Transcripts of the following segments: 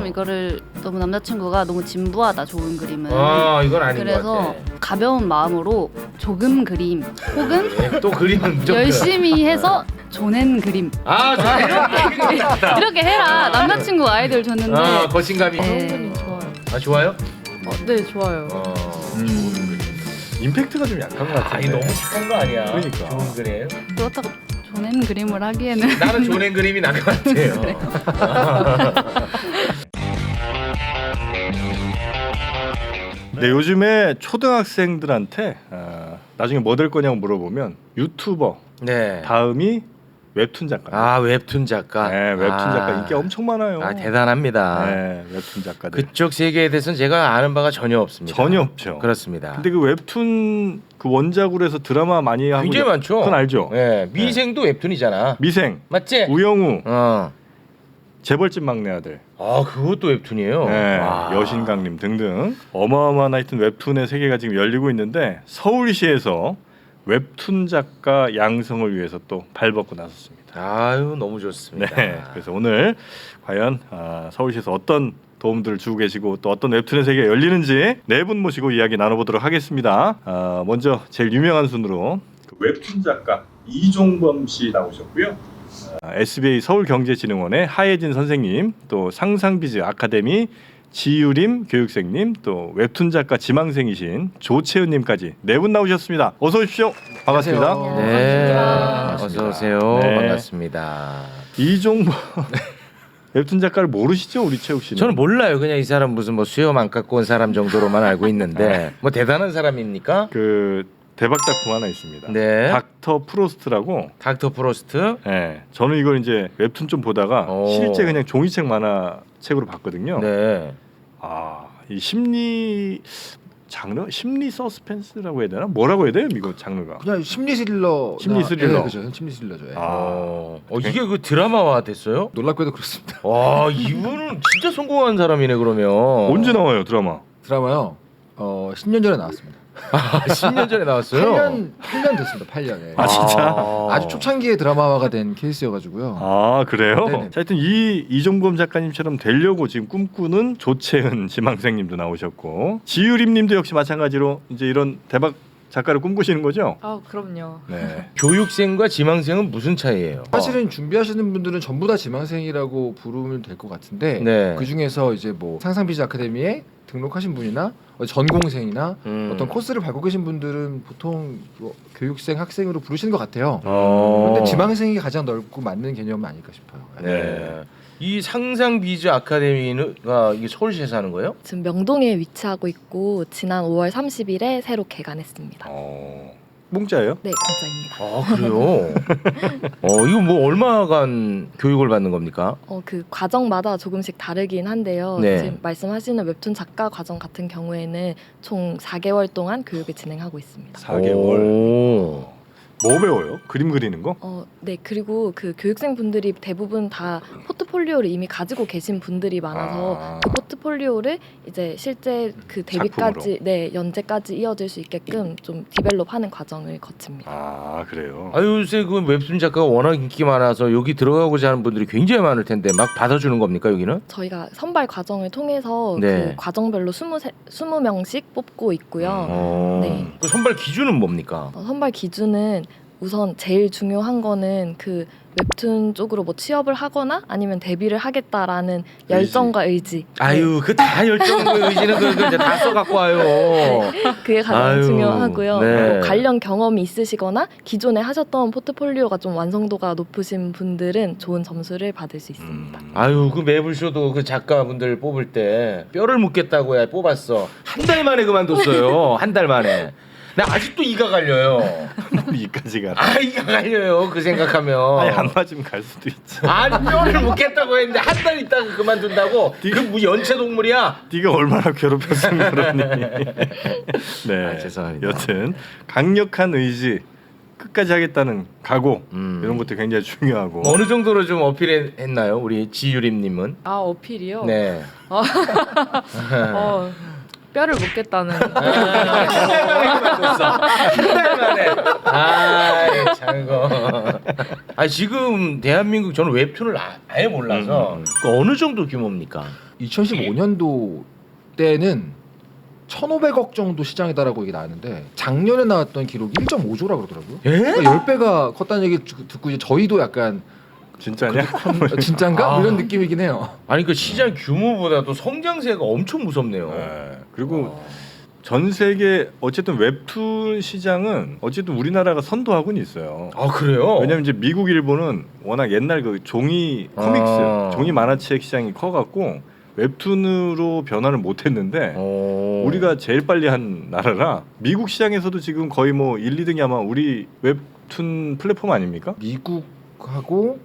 이거를 너무 남자친구가 너무 진부하다 좋은 그림은. 이건 아닌 것 그래서 같아. 가벼운 마음으로 조금 그림 혹은 또 그림은 무조건 열심히 해서 줘낸 그림 이렇게 해라. 남자친구 아이디어를 줬는데 거신감이. 네. 좋아요. 좋아요? 네, 좋아요. 임팩트가 좀 약한 것 같은데. 너무 착한 거 아니야? 그러니까. 좋은 그림. 그렇다고 줘낸 그림을 하기에는 나는 줘낸 그림이 나은 것 같아요. 네, 요즘에 초등학생들한테 나중에 뭐 될 거냐고 물어보면 유튜버 네. 다음이 웹툰 작가. 웹툰 작가. 네, 웹툰 작가 인기 엄청 많아요. 대단합니다. 네, 웹툰 작가들. 그쪽 세계에 대해서는 제가 아는 바가 전혀 없습니다. 전혀 없죠. 그렇습니다. 근데 그 웹툰 그 원작으로 해서 드라마 많이 하고 굉장히 많죠. 그건 알죠. 네, 미생도 웹툰이잖아. 미생, 맞지? 우영우, 어. 재벌집 막내 아들. 그것도 웹툰이에요. 네, 와. 여신강림 등등 어마어마한 하여튼 웹툰의 세계가 지금 열리고 있는데 서울시에서 웹툰 작가 양성을 위해서 또 발벗고 나섰습니다. 아유, 너무 좋습니다. 네, 그래서 오늘 과연 서울시에서 어떤 도움들을 주고 계시고 또 어떤 웹툰의 세계가 열리는지 네 분 모시고 이야기 나눠보도록 하겠습니다. 먼저 제일 유명한 순으로 그 웹툰 작가 이종범 씨 나오셨고요. SBA 서울경제진흥원의 하예진 선생님, 또 상상비즈 아카데미 지유림 교육생님, 또 웹툰 작가 지망생이신 조채은님까지 네 분 나오셨습니다. 어서 오십시오. 반갑습니다. 네, 반갑습니다. 어서 오세요. 네. 반갑습니다. 이종범 웹툰 작가를 모르시죠, 우리 최욱 씨는? 저는 몰라요. 그냥 이 사람 무슨 뭐 수염 안 깎고 온 사람 정도로만 알고 있는데 뭐 대단한 사람입니까? 그 대박 작품 하나 있습니다. 네. 닥터 프로스트라고. 닥터 프로스트. 네, 저는 이걸 이제 웹툰 좀 보다가 오. 실제 그냥 종이책 만화책으로 봤거든요. 네. 이 심리 장르, 심리 서스펜스라고 해야 되나? 뭐라고 해야 돼요, 이거 장르가? 그냥 심리 스릴러. 심리 스릴러. 네, 그죠. 심리 스릴러죠. 예. 이게 그 드라마화 됐어요? 놀랍게도 그렇습니다. 와, 이분은 진짜 성공한 사람이네 그러면. 언제 나와요, 드라마? 드라마요. 10년 전에 나왔습니다. 10년 전에 나왔어요. 8년 됐습니다. 8년. 예. 진짜? 아주 초창기에 드라마화가 된 케이스여가지고요. 그래요? 네네. 자, 하여튼 이종범 작가님처럼 되려고 지금 꿈꾸는 조채은 지망생님도 나오셨고 지유림님도 역시 마찬가지로 이제 이런 대박 작가를 꿈꾸시는 거죠? 그럼요. 네. 교육생과 지망생은 무슨 차이예요? 사실은 준비하시는 분들은 전부 다 지망생이라고 부르면 될 것 같은데 네. 그 중에서 이제 뭐 상상비즈 아카데미에 등록하신 분이나 전공생이나 어떤 코스를 밟고 계신 분들은 보통 뭐 교육생, 학생으로 부르시는 것 같아요. 그런데 지망생이 가장 넓고 맞는 개념은 아닐까 싶어요. 네. 이 상상비즈 아카데미가 이게 서울시에서 하는 거예요? 지금 명동에 위치하고 있고 지난 5월 30일에 새로 개관했습니다. 공짜예요? 네, 공짜입니다. 그래요? 이거 뭐 얼마간 교육을 받는 겁니까? 그 과정마다 조금씩 다르긴 한데요. 네. 지금 말씀하시는 웹툰 작가 과정 같은 경우에는 총 4개월 동안 교육을 진행하고 있습니다. 4개월. 뭐 배워요? 그림 그리는 거? 네, 그리고 그 교육생분들이 대부분 다 포트폴리오를 이미 가지고 계신 분들이 많아서 그 포트폴리오를 이제 실제 그 데뷔까지, 연재까지 이어질 수 있게끔 좀 디벨롭하는 과정을 거칩니다. 그래요? 요새 그 웹툰 작가가 워낙 인기 많아서 여기 들어가고자 하는 분들이 굉장히 많을 텐데 막 받아주는 겁니까 여기는? 저희가 선발 과정을 통해서 네. 그 과정별로 20명씩 뽑고 있고요. 네. 그 선발 기준은 뭡니까? 선발 기준은 우선 제일 중요한 거는 그 웹툰 쪽으로 뭐 취업을 하거나 아니면 데뷔를 하겠다라는 열정과 의지. 그 다 열정과 의지는 그 이제 다 써갖고 와요. 그게 가장 중요하고요. 네. 뭐 관련 경험이 있으시거나 기존에 하셨던 포트폴리오가 좀 완성도가 높으신 분들은 좋은 점수를 받을 수 있습니다. 그 매불쇼도 그 작가분들 뽑을 때 뼈를 묻겠다고 뽑았어. 한 달 만에 그만뒀어요. 한 달 만에. 나 아직도 이가 갈려요. 이까지 가라. 이가 갈려요. 그 생각하면. 안 맞으면 갈 수도 있지. 뼈를 묻겠다고 했는데 한 달 있다가 그만둔다고? 그 뭐 연체 동물이야? 네가 얼마나 괴롭혔으면 그러니. 네. 죄송합니다. 여튼 강력한 의지, 끝까지 하겠다는 각오 이런 것도 굉장히 중요하고. 어느 정도로 좀 어필했나요, 우리 지유림님은? 어필이요? 네. 뼈를 묻겠다는 한 달 만에 그만뒀어. 한 달 만에. 아, 참거. 아 지금 대한민국 저는 웹툰을 아예 몰라서 그 어느 정도 규모입니까? 2015년도 때는 1,500억 정도 시장이다라고 얘기 나왔는데 작년에 나왔던 기록이 1.5조라 그러더라고요. 예? 그러니까 10배가 컸다는 얘기 듣고 이제 저희도 약간 진짜냐? 진짠가? 아. 이런 느낌이긴 해요. 아니 그 시장 규모보다도 성장세가 엄청 무섭네요. 네. 그리고 전 세계 어쨌든 웹툰 시장은 어쨌든 우리나라가 선도하고는 있어요. 아 그래요? 왜냐면 이제 미국, 일본은 워낙 옛날 그 종이 코믹스, 종이 만화책 시장이 커갖고 웹툰으로 변화를 못했는데 우리가 제일 빨리 한 나라라 미국 시장에서도 지금 거의 뭐 1, 2등이 아마 우리 웹툰 플랫폼 아닙니까? 미국하고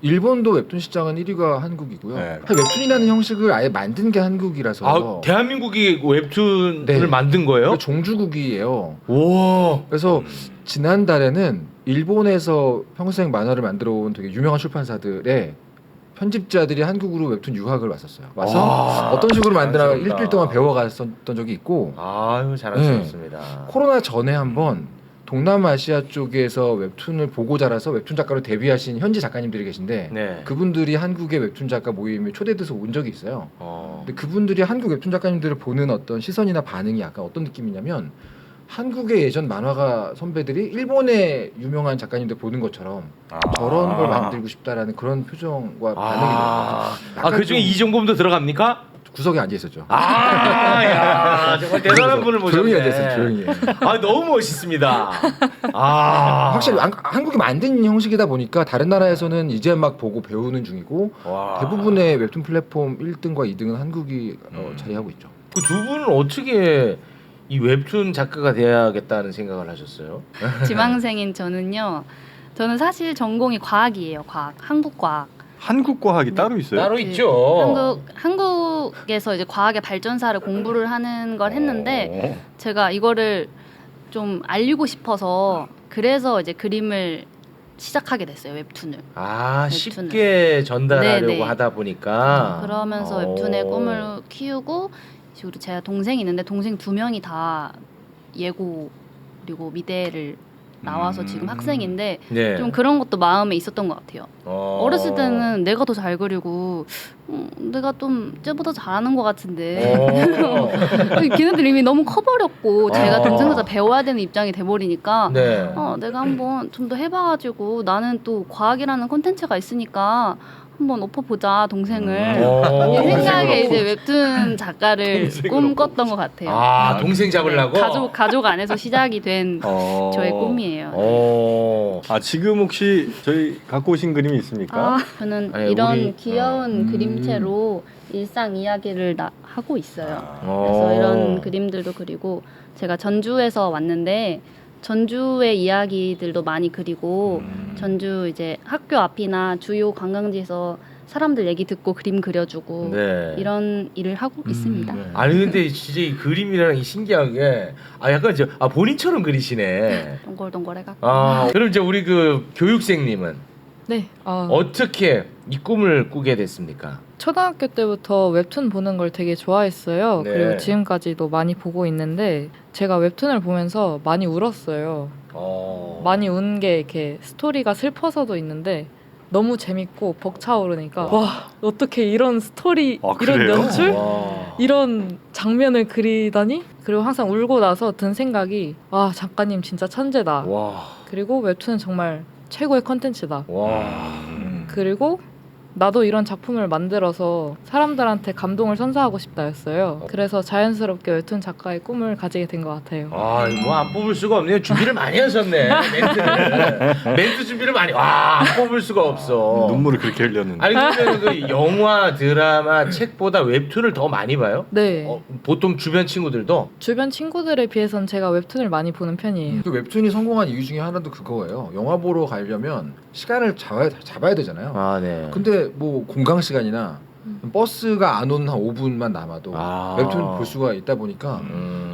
일본도 웹툰 시장은 1위가 한국이고요. 네. 웹툰이라는 형식을 아예 만든 게 한국이라서 아 대한민국이 웹툰을 네. 만든 거예요? 종주국이에요. 와. 그래서 지난달에는 일본에서 평생 만화를 만들어 온 되게 유명한 출판사들의 편집자들이 한국으로 웹툰 유학을 왔었어요. 와서 와, 어떤 식으로 만드나 잘하셨다. 일주일 동안 배워갔었던 적이 있고 아유 잘하셨습니다. 코로나 전에 한번 동남아시아 쪽에서 웹툰을 보고 자라서 웹툰 작가로 데뷔하신 현지 작가님들이 계신데 네. 그분들이 한국의 웹툰 작가 모임에 초대돼서 온 적이 있어요. 어. 근데 그분들이 한국 웹툰 작가님들을 보는 어떤 시선이나 반응이 약간 어떤 느낌이냐면 한국의 예전 만화가 선배들이 일본의 유명한 작가님들 보는 것처럼 저런 걸 만들고 싶다라는 그런 표정과 반응이 아 그중에 이종범도 들어갑니까? 구석에 앉아 있었죠. 야 정말 대단한 분을 모셨네. 조용히 앉아 있어요. 조용히. 아 너무 멋있습니다. 아 확실히 한국이 만든 형식이다 보니까 다른 나라에서는 이제 막 보고 배우는 중이고 와. 대부분의 웹툰 플랫폼 1등과 2등은 한국이 자리하고 있죠. 그 두 분은 어떻게 이 웹툰 작가가 돼야겠다는 생각을 하셨어요? 지망생인 저는요. 저는 사실 전공이 과학이에요. 과학, 한국 과학. 한국 과학이 따로 있어요? 따로 있죠. 한국에서 이제 과학의 발전사를 공부를 하는 걸 했는데 제가 이거를 좀 알리고 싶어서 그래서 이제 그림을 시작하게 됐어요. 웹툰을. 아 웹툰을. 쉽게 전달하려고 네네. 하다 보니까 그러면서 웹툰의 꿈을 키우고 그리고 제가 동생이 있는데 동생 2명이 다 예고 그리고 미대를 나와서 지금 학생인데 네. 좀 그런 것도 마음에 있었던 것 같아요. 어렸을 때는 내가 더 잘 그리고 내가 좀 쟤보다 잘하는 것 같은데 걔네들 이미 너무 커버렸고 제가 동생보다 배워야 되는 입장이 돼버리니까 네. 내가 한번 좀 더 해봐가지고 나는 또 과학이라는 콘텐츠가 있으니까 한번 엎어보자 동생을 이 생각에 이제 웹툰 작가를 꿈꿨던 것 같아요. 아 동생 잡으려고? 가족 안에서 시작이 된 저의 꿈이에요. 아 지금 혹시 저희 갖고 오신 그림이 있습니까? 저는 아니, 이런 우리- 귀여운 그림체로 일상 이야기를 하고 있어요. 그래서 이런 그림들도 그리고 제가 전주에서 왔는데 전주의 이야기들도 많이 그리고 전주 이제 학교 앞이나 주요 관광지에서 사람들 얘기 듣고 그림 그려주고 네. 이런 일을 하고 있습니다. 아니 근데 진짜 이 그림이라는 게 신기한 게 약간 본인처럼 그리시네. 동글동글해갖고 그럼 이제 우리 그 교육생님은 네. 어떻게 이 꿈을 꾸게 됐습니까? 초등학교 때부터 웹툰 보는 걸 되게 좋아했어요. 네. 그리고 지금까지도 많이 보고 있는데 제가 웹툰을 보면서 많이 울었어요. 많이 운 게 이렇게 스토리가 슬퍼서도 있는데 너무 재밌고 벅차오르니까 와 어떻게 이런 스토리 이런 그래요? 연출 와. 이런 장면을 그리다니 그리고 항상 울고 나서 든 생각이 와 작가님 진짜 천재다. 와. 그리고 웹툰은 정말 최고의 컨텐츠다. 와. 그리고 나도 이런 작품을 만들어서 사람들한테 감동을 선사하고 싶다였어요. 그래서 자연스럽게 웹툰 작가의 꿈을 가지게 된 것 같아요. 이거 안 뽑을 수가 없네요. 준비를 많이 하셨네. 멘트 준비를 많이. 안 뽑을 수가 없어. 눈물을 그렇게 흘렸는데. 아니 그러면 그 영화, 드라마, 책보다 웹툰을 더 많이 봐요? 네. 보통 주변 친구들도? 주변 친구들에 비해선 제가 웹툰을 많이 보는 편이에요. 그 웹툰이 성공한 이유 중에 하나도 그거예요. 영화 보러 가려면 시간을 잡아야 되잖아요. 네. 근데 뭐 공강 시간이나 버스가 안 오는 한 5분만 남아도 웹툰 볼 수가 있다 보니까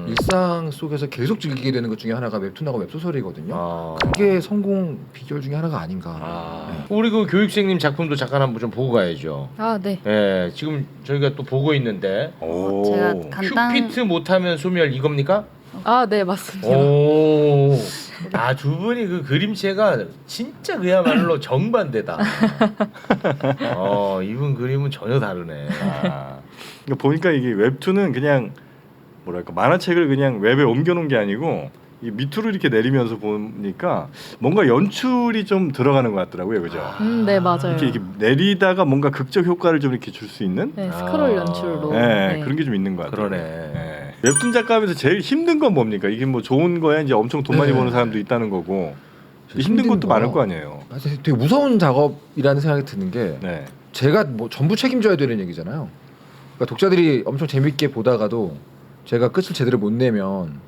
일상 속에서 계속 즐기게 되는 것 중에 하나가 웹툰하고 웹소설이거든요. 그게 성공 비결 중에 하나가 아닌가. 우리 그 교육생님 작품도 잠깐 한번 좀 보고 가야죠. 아, 네. 예, 지금 저희가 또 보고 있는데 제가 간단 큐피트 못하면 소멸 이겁니까? 아, 네, 맞습니다. 오, 두 분이 그 그림체가 진짜 그야말로 정반대다. 이분 그림은 전혀 다르네. 그러니까 보니까 이게 웹툰은 그냥 뭐랄까 만화책을 그냥 웹에 옮겨놓은 게 아니고 이 밑으로 이렇게 내리면서 보니까 뭔가 연출이 좀 들어가는 것 같더라고요, 그죠? 네, 맞아요. 이렇게 내리다가 뭔가 극적 효과를 좀 이렇게 줄 수 있는 네, 스크롤 연출로. 네, 네. 그런 게 좀 있는 것 같아요. 그러네. 네. 웹툰 작가하면서 제일 힘든 건 뭡니까? 이게 뭐 좋은 거야 이제 엄청 돈 많이 네. 버는 사람도 있다는 거고 힘든 힘든 것도 거. 많을 거 아니에요. 되게 무서운 작업이라는 생각이 드는 게 네. 제가 뭐 전부 책임져야 되는 얘기잖아요. 그러니까 독자들이 엄청 재밌게 보다가도 제가 끝을 제대로 못 내면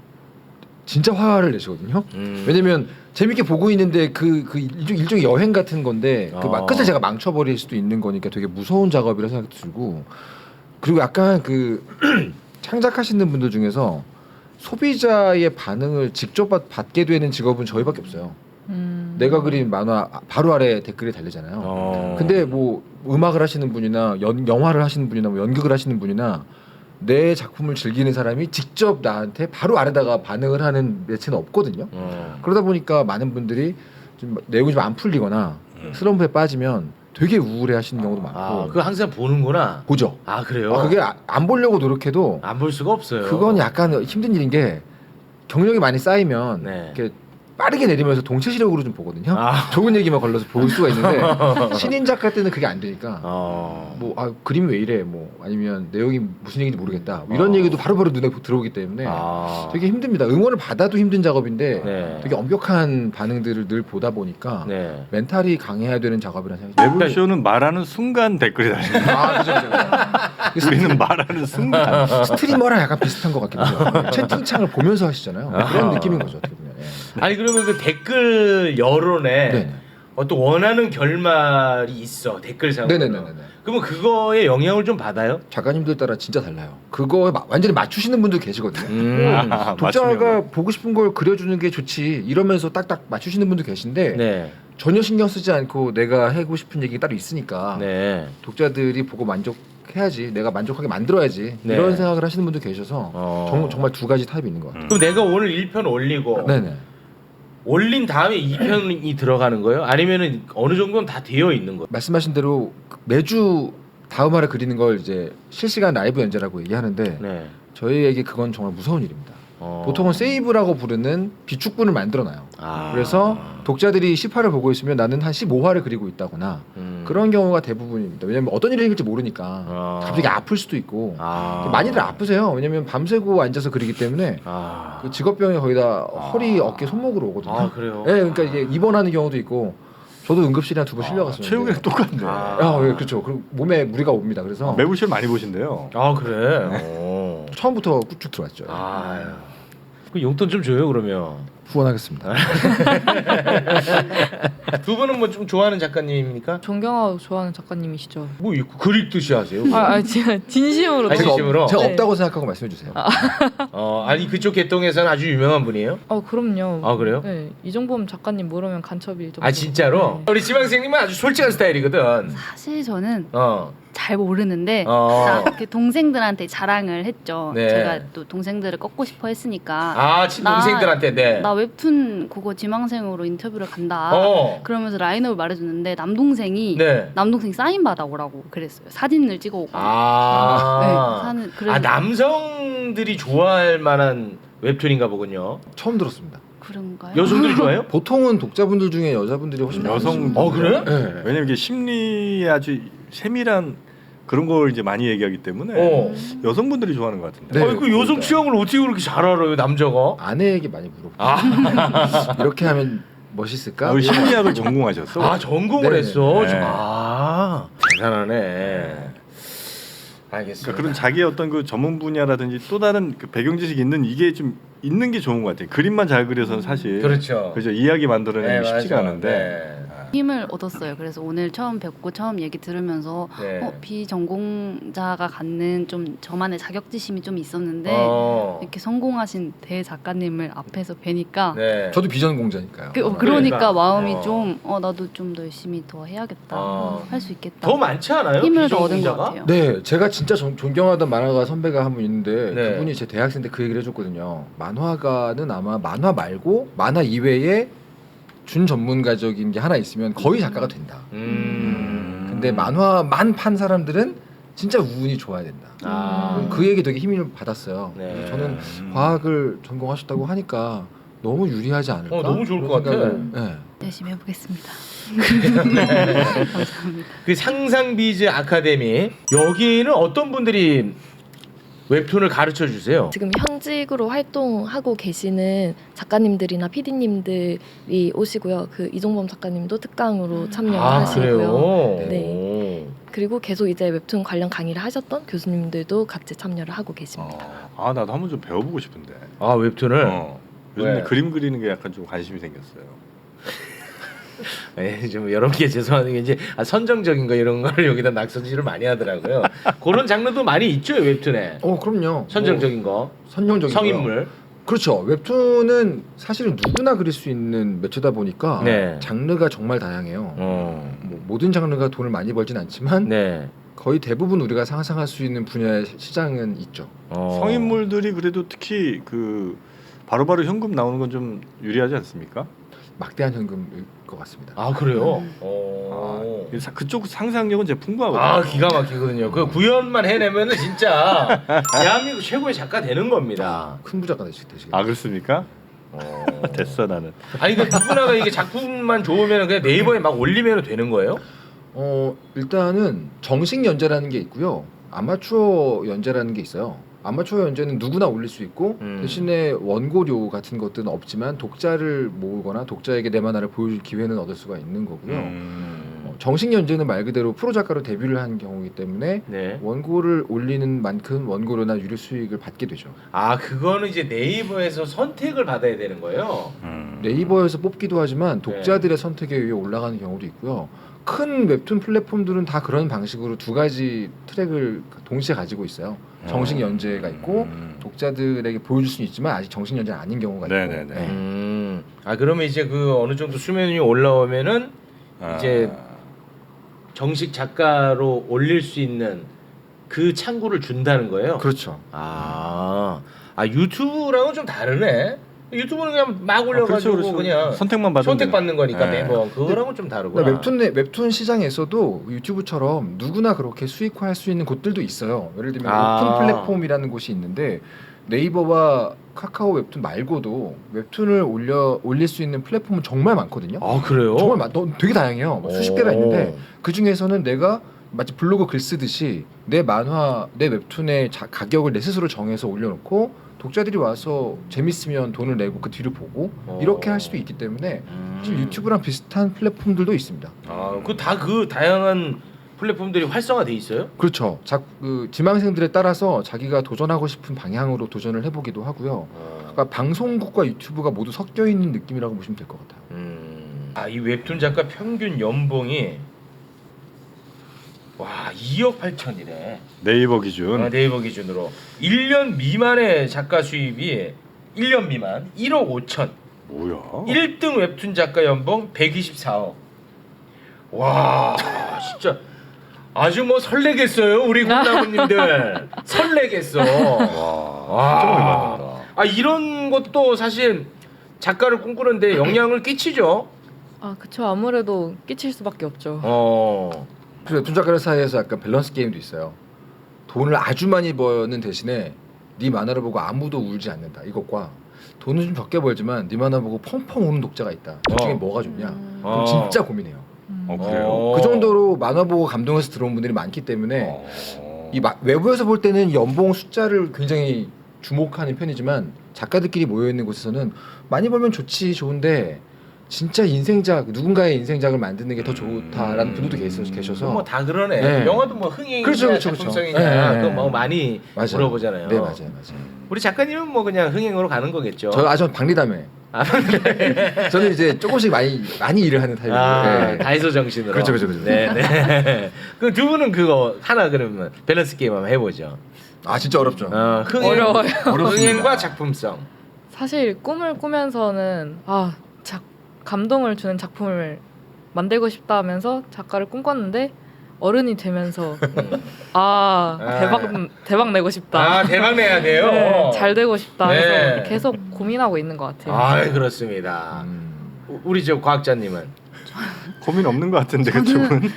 진짜 화를 내시거든요. 왜냐면 재밌게 보고 있는데 그 일종의 여행 같은 건데 그 끝을 제가 망쳐버릴 수도 있는 거니까 되게 무서운 작업이라 생각이 들고, 그리고 약간 그 창작하시는 분들 중에서 소비자의 반응을 직접 받게 되는 직업은 저희밖에 없어요. 내가 그린 만화 바로 아래 댓글이 달리잖아요. 근데 뭐 음악을 하시는 분이나 영화를 하시는 분이나 뭐 연극을 하시는 분이나 내 작품을 즐기는 사람이 직접 나한테 바로 아래다가 반응을 하는 매체는 없거든요. 그러다 보니까 많은 분들이 좀 내용이 좀 안 풀리거나 슬럼프에 빠지면 되게 우울해하시는 경우도 많고. 그거 항상 보는구나. 보죠. 그래요? 그게 안 보려고 노력해도 안 볼 수가 없어요. 그건 약간 힘든 일인 게 경력이 많이 쌓이면 네. 이렇게 빠르게 내리면서 동체 시력으로 좀 보거든요. 좋은 얘기만 걸러서 볼 수가 있는데 신인 작가 때는 그게 안 되니까 그림이 왜 이래 뭐 아니면 내용이 무슨 얘기인지 모르겠다 뭐 이런 얘기도 바로바로 눈에 들어오기 때문에 되게 힘듭니다. 응원을 받아도 힘든 작업인데 네. 되게 엄격한 반응들을 늘 보다 보니까 네. 멘탈이 강해야 되는 작업이라는 생각이 듭니다. 매불쇼는 말하는 순간 댓글이 달립니다. 그죠. 우리는 말하는 순간. 스트리머랑 약간 비슷한 것 같기도 해요. 채팅창을 보면서 하시잖아요. 그런 느낌인 거죠. 어떻게 보면. 예. 아니 그러면 그 댓글 여론에 네. 어떤 원하는 결말이 있어 댓글상으로. 네네네네. 그러면 그거에 영향을 좀 받아요? 작가님들 따라 진짜 달라요. 그거에 완전히 맞추시는 분들 계시거든요. 독자가 맞추면. 보고 싶은 걸 그려주는 게 좋지 이러면서 딱딱 맞추시는 분도 계신데 네. 전혀 신경 쓰지 않고 내가 하고 싶은 얘기 따로 있으니까 네. 독자들이 보고 만족해야지, 내가 만족하게 만들어야지 네. 이런 생각을 하시는 분도 계셔서 정말 두 가지 타입이 있는 것 같아요. 그럼 내가 오늘 1편 올리고 네네. 올린 다음에 2편이 들어가는 거예요? 아니면은 어느 정도는 다 되어 있는 거예요? 말씀하신 대로 매주 다음 화를 그리는 걸 이제 실시간 라이브 연재라고 얘기하는데 네. 저희에게 그건 정말 무서운 일입니다. 보통은 세이브라고 부르는 비축분을 만들어놔요. 그래서 독자들이 10화를 보고 있으면 나는 한 15화를 그리고 있다거나 그런 경우가 대부분입니다. 왜냐면 어떤 일이 생길지 모르니까 갑자기 아플 수도 있고 많이들 아프세요. 왜냐면 밤새고 앉아서 그리기 때문에 그 직업병이 거의 다 허리, 어깨, 손목으로 오거든요. 그래요? 네, 그러니까 이게 입원하는 경우도 있고 저도 응급실에 한 2번 실려갔었는데 최욱이랑 똑같네. 네, 그렇죠. 그리고 몸에 무리가 옵니다. 그래서 매불쇼를 많이 보신대요. 그래? 처음부터 쭉 들어왔죠. 그 용돈 좀 줘요 그러면. 후원하겠습니다. 두 분은 뭐 좀 좋아하는 작가님입니까? 존경하고 좋아하는 작가님이시죠. 뭐 그리듯이 하세요? 제가 진심으로. 아니, 진심으로? 제가 네. 없다고 생각하고 말씀해 주세요. 아니 그쪽 계통에서는 아주 유명한 분이에요? 그럼요. 그래요? 네, 이종범 작가님 모르면 간첩일 정도. 진짜로? 네. 우리 지망생님은 아주 솔직한 스타일이거든. 사실 저는 어. 잘 모르는데 이렇게 동생들한테 자랑을 했죠. 네. 제가 또 동생들을 꺾고 싶어 했으니까 친동생들한테 네. 나 웹툰 그거 지망생으로 인터뷰를 간다. 그러면서 라인업을 말해줬는데 남동생이 네. 남동생 사인 받아오라고 그랬어요. 사진을 찍어오고. 그래서 남성들이 좋아할 만한 웹툰인가 보군요. 처음 들었습니다. 그런가요? 여성들이 좋아해요? 보통은 독자분들 중에 여자분들이 훨씬 여성. 많으시죠. 그래? 네. 왜냐면 이게 심리에 아주 세밀한 그런 걸 이제 많이 얘기하기 때문에 여성분들이 좋아하는 것 같은데. 네. 그 여성 취향을 어떻게 그렇게 잘 알아요, 남자가? 아내에게 많이 물어보죠. 이렇게 하면 멋있을까? 우리 심리학을 전공하셨어. 전공을 네. 했어. 네. 대단하네. 알겠습니다. 그러니까 그런 자기의 어떤 그 전문 분야라든지 또 다른 그 배경 지식이 있는 이게 좀 있는 게 좋은 것 같아요. 그림만 잘 그려서는 사실 그렇죠. 그죠, 이야기 만들어내는 게 쉽지가 맞아. 않은데. 네. 힘을 얻었어요. 그래서 오늘 처음 뵙고 처음 얘기 들으면서 네. 비전공자가 갖는 좀 저만의 자격지심이 좀 있었는데 이렇게 성공하신 대작가님을 앞에서 뵈니까 네. 저도 비전공자니까요. 그러니까 그러니까. 마음이 좀 나도 좀 더 열심히 더 해야겠다, 할 수 있겠다. 더 많지 않아요? 힘을 더 얻은 것 비전공자가? 같아요. 네, 제가 진짜 존경하던 만화가 선배가 한 분 있는데 네. 그분이 제 대학생 때 그 얘기를 해줬거든요. 만화가는 아마 만화 말고 만화 이외에 준 전문가적인 게 하나 있으면 거의 작가가 된다. 근데 만화만 판 사람들은 진짜 운이 좋아야 된다. 그 얘기 되게 힘을 받았어요. 네. 저는 과학을 전공하셨다고 하니까 너무 유리하지 않을까? 너무 좋을 그런 것 같아. 생각을, 네. 열심히 해보겠습니다. 그 상상비즈 아카데미 여기는 어떤 분들이 웹툰을 가르쳐 주세요? 지금 현직으로 활동하고 계시는 작가님들이나 PD님들이 오시고요. 그 이종범 작가님도 특강으로 참여하시고요. 그래요? 네. 오. 그리고 계속 이제 웹툰 관련 강의를 하셨던 교수님들도 같이 참여를 하고 계십니다. 아 나도 한번 좀 배워보고 싶은데. 아 웹툰을? 요즘에 왜? 그림 그리는 게 약간 좀 관심이 생겼어요. 네, 좀 여러분께 죄송한 게 이제 선정적인 거 이런 거를 여기다 낙서질을 많이 하더라고요. 그런 장르도 많이 있죠 웹툰에. 그럼요. 선정적인 거, 뭐, 선정적인 성인물. 거요. 그렇죠. 웹툰은 사실은 누구나 그릴 수 있는 매체다 보니까 네. 장르가 정말 다양해요. 뭐 모든 장르가 돈을 많이 벌진 않지만 네. 거의 대부분 우리가 상상할 수 있는 분야의 시장은 있죠. 성인물들이 그래도 특히 그 바로바로 현금 나오는 건 좀 유리하지 않습니까? 막대한 현금일 것 같습니다. 아 그래요? 그쪽 상상력은 제가 풍부하거든요. 아 기가 막히거든요. 그 구현만 해내면은 진짜 대한민국 최고의 작가 되는 겁니다. 큰 부자가 되시겠죠. 아 그렇습니까? 됐어 나는. 아니 그 누구나가 이게 작품만 좋으면 그냥 네이버에 막 올리면 되는 거예요? 일단은 정식 연재라는 게 있고요. 아마추어 연재라는 게 있어요. 아마추어 연재는 누구나 올릴 수 있고 대신에 원고료 같은 것들은 없지만 독자를 모으거나 독자에게 내 만화를 보여줄 기회는 얻을 수가 있는 거고요. 정식 연재는 말 그대로 프로 작가로 데뷔를 한 경우이기 때문에 네. 원고를 올리는 만큼 원고료나 유료 수익을 받게 되죠. 아 그거는 이제 네이버에서 선택을 받아야 되는 거예요. 네이버에서 뽑기도 하지만 독자들의 선택에 의해 올라가는 경우도 있고요. 큰 웹툰 플랫폼들은 다 그런 방식으로 두 가지 트랙을 동시에 가지고 있어요. 정식 연재가 있고 독자들에게 보여줄 수는 있지만 아직 정식 연재는 아닌 경우가 있고. 네네네. 네. 아 그러면 이제 그 어느 정도 수면 위에 올라오면은 이제 정식 작가로 올릴 수 있는 그 창구를 준다는 거예요. 그렇죠. 아 유튜브랑은 좀 다르네. 유튜브는 그냥 막 올려가지고 그렇죠. 그냥 선택만 받으면 선택받는 거니까 네. 매번 그거랑은 좀 다르구나. 웹툰 시장에서도 유튜브처럼 누구나 그렇게 수익화할 수 있는 곳들도 있어요. 예를 들면 오픈 플랫폼이라는 곳이 있는데 네이버와 카카오 웹툰 말고도 웹툰을 올릴 수 있는 플랫폼은 정말 많거든요. 아 그래요? 정말 되게 다양해요. 수십 개가 있는데 그 중에서는 내가 마치 블로그 글 쓰듯이 내 만화, 내 웹툰의 가격을 내 스스로 정해서 올려놓고 독자들이 와서 재밌으면 돈을 내고 그 뒤를 보고 이렇게 할 수도 있기 때문에 사실 유튜브랑 비슷한 플랫폼들도 있습니다. 그 다양한 플랫폼들이 활성화돼 있어요? 그렇죠. 그 지망생들에 따라서 자기가 도전하고 싶은 방향으로 도전을 해보기도 하고요. 그러니까 방송국과 유튜브가 모두 섞여 있는 느낌이라고 보시면 될 것 같아요. 이 웹툰 작가 평균 연봉이 와 2억 8천이래. 네이버 기준. 네이버 기준으로 1년 미만의 작가 수입이 1년 미만 1억 5천. 뭐야? 1등 웹툰 작가 연봉 124억. 와 진짜 아주 뭐 설레겠어요 우리 꿈나무님들. 설레겠어. 와. 이런 것도 사실 작가를 꿈꾸는데 영향을 끼치죠. 그쵸. 아무래도 끼칠 수밖에 없죠. 그래서 웹툰 작가들 사이에서 약간 밸런스 게임도 있어요. 돈을 아주 많이 버는 대신에 네 만화를 보고 아무도 울지 않는다. 이것과 돈은 좀 적게 벌지만 네 만화 보고 펑펑 우는 독자가 있다. 둘 중에 뭐가 좋냐? 그럼 진짜 고민해요. 그래요? 그 정도로 만화 보고 감동해서 들어온 분들이 많기 때문에 외부에서 볼 때는 연봉 숫자를 굉장히 주목하는 편이지만 작가들끼리 모여 있는 곳에서는 많이 벌면 좋은데 진짜 인생작 누군가의 인생작을 만드는 게 더 좋다라는 분들도 계셔서 뭐 다 그러네. 네. 영화도 뭐 흥행이냐 그렇죠. 작품성이냐 네. 그거 뭐 많이 물어보잖아요. 네 맞아요. 우리 작가님은 뭐 그냥 흥행으로 가는 거겠죠. 저 박리담회 저는 이제 조금씩 많이 일을 하는 타입이에요. 네. 다이소 정신으로. 그렇죠. 네, 네. 그럼 두 분은 그거 하나 그러면 밸런스 게임 한번 해보죠. 아 진짜 어렵죠. 어려워요. 흥행과 작품성. 사실 꿈을 꾸면서는 감동을 주는 작품을 만들고 싶다 하면서 작가를 꿈꿨는데 어른이 되면서 대박 내고 싶다. 대박 내야 돼요. 네, 잘 되고 싶다 해서 네. 계속 고민하고 있는 것 같아요. 그렇습니다. 우리 저 과학자님은 고민 없는 것 같은데 그쪽은.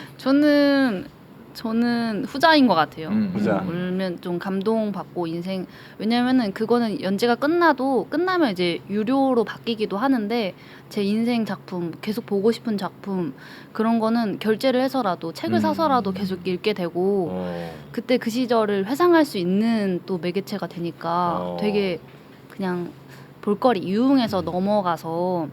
저는 후자인 것 같아요. 후자. 울면 좀 감동받고 인생 왜냐면은 그거는 연재가 끝나면 이제 유료로 바뀌기도 하는데 제 인생 작품 계속 보고 싶은 작품 그런 거는 결제를 해서라도 책을 사서라도 계속 읽게 되고 그때 그 시절을 회상할 수 있는 또 매개체가 되니까 되게 그냥 볼거리 유흥에서 넘어가서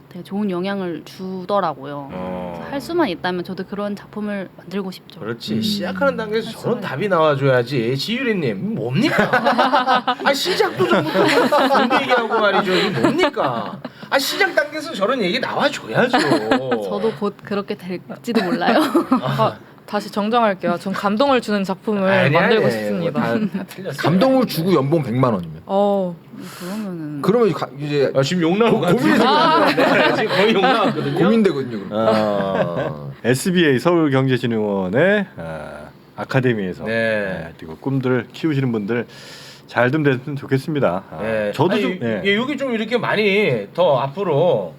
되게 좋은 영향을 주더라고요. 할 수만 있다면 저도 그런 작품을 만들고 싶죠. 그렇지. 시작하는 단계에서 저런 답이 나와줘야지. 지유리님 뭡니까? 시작도 전부터 그런 얘기하고 말이죠. 이게 뭡니까? 시작 단계에서 저런 얘기 나와줘야죠. 저도 곧 그렇게 될지도 몰라요. 다시 정정할게요. 전 감동을 주는 작품을 만들고 싶습니다. 다 틀렸어요. 감동을 주고 연봉 100만 원이면. 그러면 이제 지금 욕 나올 것 같은데. 지금 거의 욕 나왔거든요. 고민되거든요. 그럼. SBA 서울경제진흥원의 아카데미에서 네. 그리고 꿈들을 키우시는 분들 잘 좀 됐으면 좋겠습니다. 네. 저도 좀 여기 좀 이렇게 많이 더 앞으로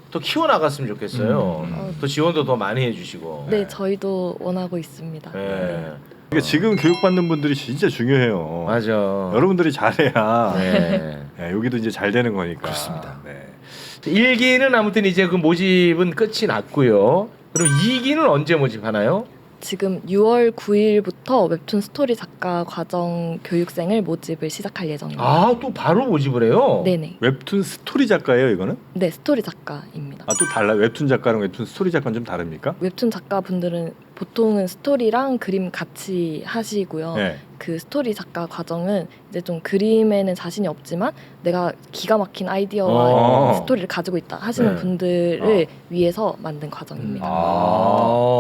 더 키워나갔으면 좋겠어요. 또 지원도 더 많이 해주시고. 네, 저희도 원하고 있습니다. 네. 그러니까 지금 교육받는 분들이 진짜 중요해요. 맞아. 여러분들이 잘해야 네. 여기도 이제 잘 되는 거니까. 그렇습니다. 네. 1기는 아무튼 이제 그 모집은 끝이 났고요. 그럼 2기는 언제 모집하나요? 지금 6월 9일부터 웹툰 스토리 작가 과정 교육생을 모집을 시작할 예정입니다. 또 바로 모집을 해요? 네네. 웹툰 스토리 작가예요, 이거는? 네, 스토리 작가입니다. 또 달라요? 웹툰 작가랑 웹툰 스토리 작가는 좀 다릅니까? 웹툰 작가분들은 보통은 스토리랑 그림 같이 하시고요. 네. 그 스토리 작가 과정은 이제 좀 그림에는 자신이 없지만 내가 기가 막힌 아이디어와 스토리를 가지고 있다 하시는 네. 분들을 위해서 만든 과정입니다.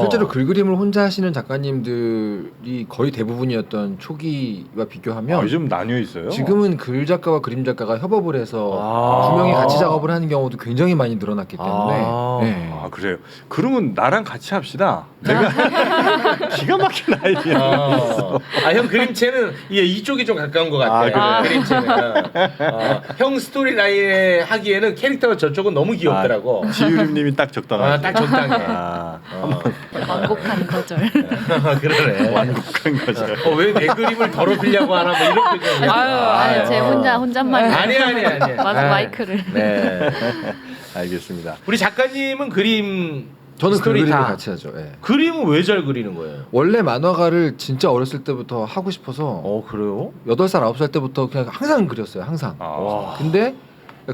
실제로 글 그림을 혼자 하시는 작가님들이 거의 대부분이었던 초기와 비교하면 요즘 나뉘어 있어요. 지금은 글 작가와 그림 작가가 협업을 해서 두 명이 같이 작업을 하는 경우도 굉장히 많이 늘어났기 때문에 네. 그래요. 그러면 나랑 같이 합시다. 내가 기가 막힌 아이디어. 형 그림체는 이쪽이 좀 가까운 것 같아요. 그림체는. 형 스토리 라인 하기에는 캐릭터가 저쪽은 너무 귀엽더라고. 지유림님이 딱 적당하죠. 딱 적당해. 완곡한 거절. 그러네. 완곡한 거죠. 왜 내 그림을 더럽히려고 하나 뭐 이런 표정. 아유, 제 혼잣말. 아니야. 마이크를. 네. 알겠습니다. 우리 작가님은 그림 저는 글 스토리 그림을 다. 같이 하죠. 예. 그림은 왜 잘 그리는 거예요? 원래 만화가를 진짜 어렸을 때부터 하고 싶어서 그래요? 8살 9살 때부터 그냥 항상 그렸어요. 항상. 근데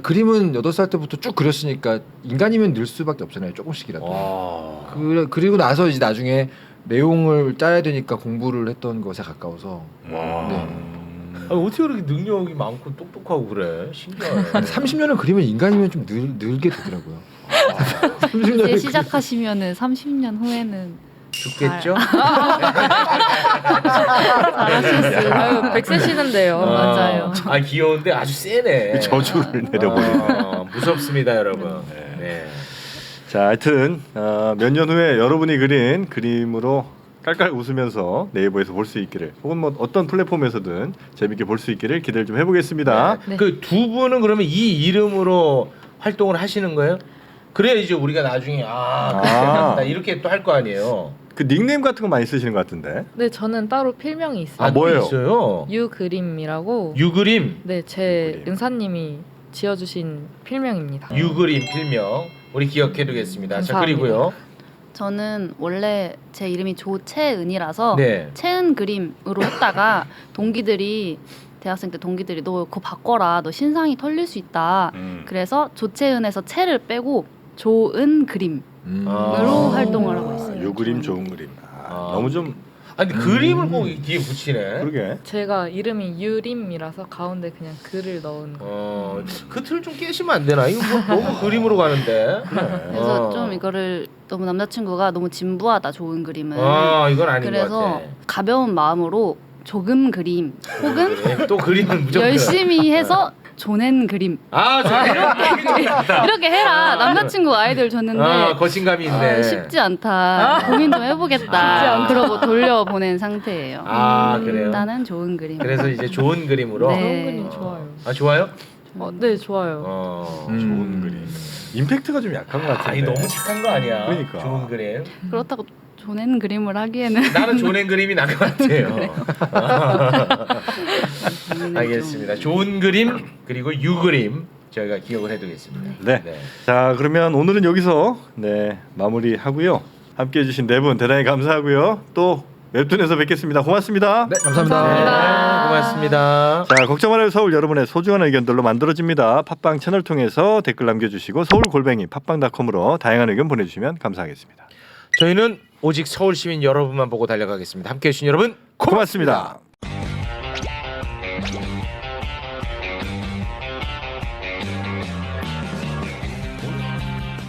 그림은 8살 때부터 쭉 그렸으니까 인간이면 늘 수밖에 없잖아요. 조금씩이라도. 그리고 나서 이제 나중에 내용을 짜야 되니까 공부를 했던 것에 가까워서. 네. 어떻게 그렇게 능력이 많고 똑똑하고 그래? 신기하네. 30년을 그리면 인간이면 좀 늘게 되더라고요. 이제 시작하시면은 30년 후에는 죽겠죠? 잘하셨어요. 100세 시는데요. 맞아요. 귀여운데 아주 세네. 저주를 내려버리네. 무섭습니다, 여러분. 네. 자, 하여튼 몇 년 후에 여러분이 그린 그림으로 깔깔 웃으면서 네이버에서 볼 수 있기를 혹은 뭐 어떤 플랫폼에서든 재밌게 볼 수 있기를 기대를 좀 해보겠습니다. 네. 그 두 분은 그러면 이 이름으로 활동을 하시는 거예요? 그래야 이제 우리가 나중에 이렇게 또 할 거 아니에요. 그 닉네임 같은 거 많이 쓰시는 것 같은데. 네, 저는 따로 필명이 있어요. 뭐예요? 또 있어요. 유그림이라고. 유그림. 네, 제 유그림. 은사님이 지어주신 필명입니다. 유그림 필명 우리 기억해두겠습니다. 자, 감사합니다. 그리고요. 저는 원래 제 이름이 조채은이라서 네. 채은 그림으로 했다가 대학생 때 동기들이 너 그거 바꿔라. 너 신상이 털릴 수 있다. 그래서 조채은에서 채를 빼고 조은 그림으로 활동을 하고 있어요. 요 그림 좋은 그림. 너무 좀 아니 그림을 꼭 뒤에 붙이네. 그러게. 제가 이름이 유림이라서 가운데 그냥 글을 넣은 거. 그 틀 좀 깨시면 안 되나? 이거 뭐 너무 그림으로 가는데. 그래서 좀 이거를 너무 남자친구가 너무 진부하다 좋은 그림은. 이건 아닌 것 그래서 같아. 가벼운 마음으로 조금 그림 혹은 네, 또 그림은 무조건 열심히 해서 조낸 그림 이렇게 해라. 남자친구 아이디어를 줬는데 거신감이 있네. 쉽지 않다. 고민 좀 해보겠다. 그러고 돌려보낸 상태예요. 그래요. 일단은 좋은 그림. 그래서 이제 좋은 그림으로. 네. 좋은 그림 좋아요. 좋아요? 네, 좋아요. 좋은 그림. 임팩트가 좀 약한 것 같은데. 너무 착한 거 아니야? 그러니까. 좋은 그림. 그렇다고 조낸 그림을 하기에는 나는 조낸 그림이 난 것 같아요. 알겠습니다. 좋은 그림 그리고 유그림 저희가 기억을 해두겠습니다. 네. 자, 그러면 오늘은 여기서 마무리하고요. 함께해 주신 네 분 대단히 감사하고요. 또 웹툰에서 뵙겠습니다. 고맙습니다. 네, 감사합니다. 네, 고맙습니다. 자, 걱정 말아요 서울, 여러분의 소중한 의견들로 만들어집니다. 팟빵 채널 통해서 댓글 남겨주시고 서울골뱅이 팟빵닷컴으로 다양한 의견 보내주시면 감사하겠습니다. 저희는 오직 서울 시민 여러분만 보고 달려가겠습니다. 함께해 주신 여러분 고맙습니다.